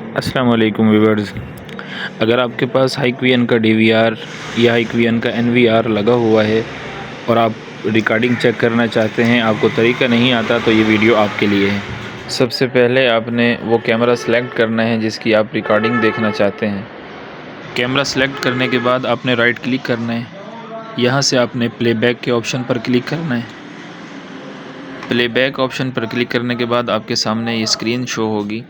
अस्सलाम वालेकुम व्यूअर्स। अगर आपके पास हाईक्वियन का DVR या हाईक्वियन का NVR लगा हुआ है और आप रिकॉर्डिंग चेक करना चाहते हैं, आपको तरीका नहीं आता, तो ये वीडियो आपके लिए है। सबसे पहले आपने वो कैमरा सेलेक्ट करना है जिसकी आप रिकॉर्डिंग देखना चाहते हैं। कैमरा सेलेक्ट करने के बाद आपने राइट क्लिक करना है। यहाँ से आपने प्लेबैक के ऑप्शन पर क्लिक करना है। प्लेबैक ऑप्शन पर क्लिक करने के बाद आपके सामने ये स्क्रीन शो होगी।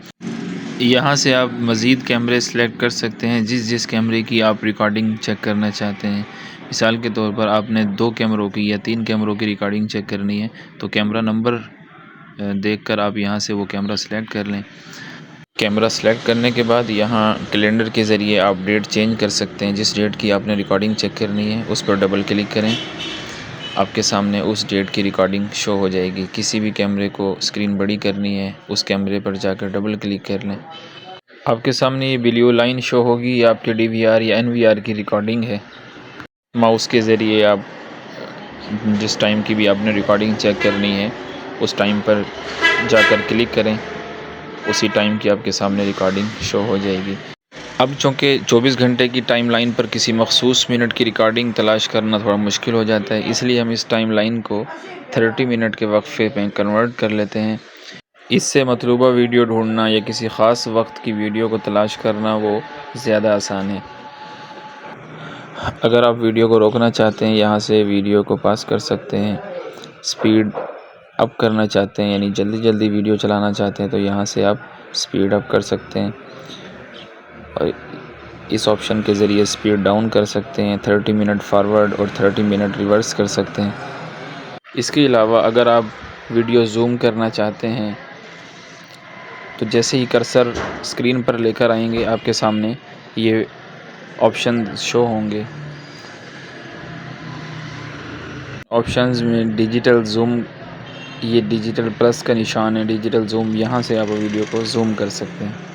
यहाँ से आप मज़ीद कैमरे सेलेक्ट कर सकते हैं जिस कैमरे की आप रिकॉर्डिंग चेक करना चाहते हैं। मिसाल के तौर पर आपने 2 कैमरों की या 3 कैमरों की रिकॉर्डिंग चेक करनी है, तो कैमरा नंबर देखकर आप यहाँ से वो कैमरा सेलेक्ट कर लें। कैमरा सेलेक्ट करने के बाद यहाँ कैलेंडर के ज़रिए आप डेट चेंज कर सकते हैं। जिस डेट की आपने रिकॉर्डिंग चेक करनी है उस पर डबल क्लिक करें, आपके सामने उस डेट की रिकॉर्डिंग शो हो जाएगी। किसी भी कैमरे को स्क्रीन बड़ी करनी है, उस कैमरे पर जाकर डबल क्लिक कर लें। आपके सामने ये ब्लू लाइन शो होगी, ये आपके DVR या NVR की रिकॉर्डिंग है। माउस के ज़रिए आप जिस टाइम की भी आपने रिकॉर्डिंग चेक करनी है उस टाइम पर जाकर क्लिक करें, उसी टाइम की आपके सामने रिकॉर्डिंग शो हो जाएगी। अब चूँकि 24 घंटे की टाइम लाइन पर किसी मखसूस मिनट की रिकॉर्डिंग तलाश करना थोड़ा मुश्किल हो जाता है, इसलिए हम इस टाइम लाइन को 30 मिनट के वक्फे में कन्वर्ट कर लेते हैं। इससे मतलूबा वीडियो ढूंढना या किसी ख़ास वक्त की वीडियो को तलाश करना वो ज़्यादा आसान है। अगर आप वीडियो को रोकना चाहते हैं, यहाँ से वीडियो को पास कर सकते हैं। स्पीड अप करना चाहते हैं, यानी जल्दी जल्दी वीडियो चलाना चाहते हैं, तो यहाँ से आप स्पीड अप कर सकते हैं और इस ऑप्शन के ज़रिए स्पीड डाउन कर सकते हैं। 30 मिनट फॉरवर्ड और 30 मिनट रिवर्स कर सकते हैं। इसके अलावा अगर आप वीडियो जूम करना चाहते हैं तो जैसे ही कर्सर स्क्रीन पर लेकर आएंगे आपके सामने ये ऑप्शन शो होंगे। ऑप्शंस में डिजिटल जूम, ये डिजिटल प्लस का निशान है, डिजिटल जूम, यहाँ से आप वीडियो को जूम कर सकते हैं।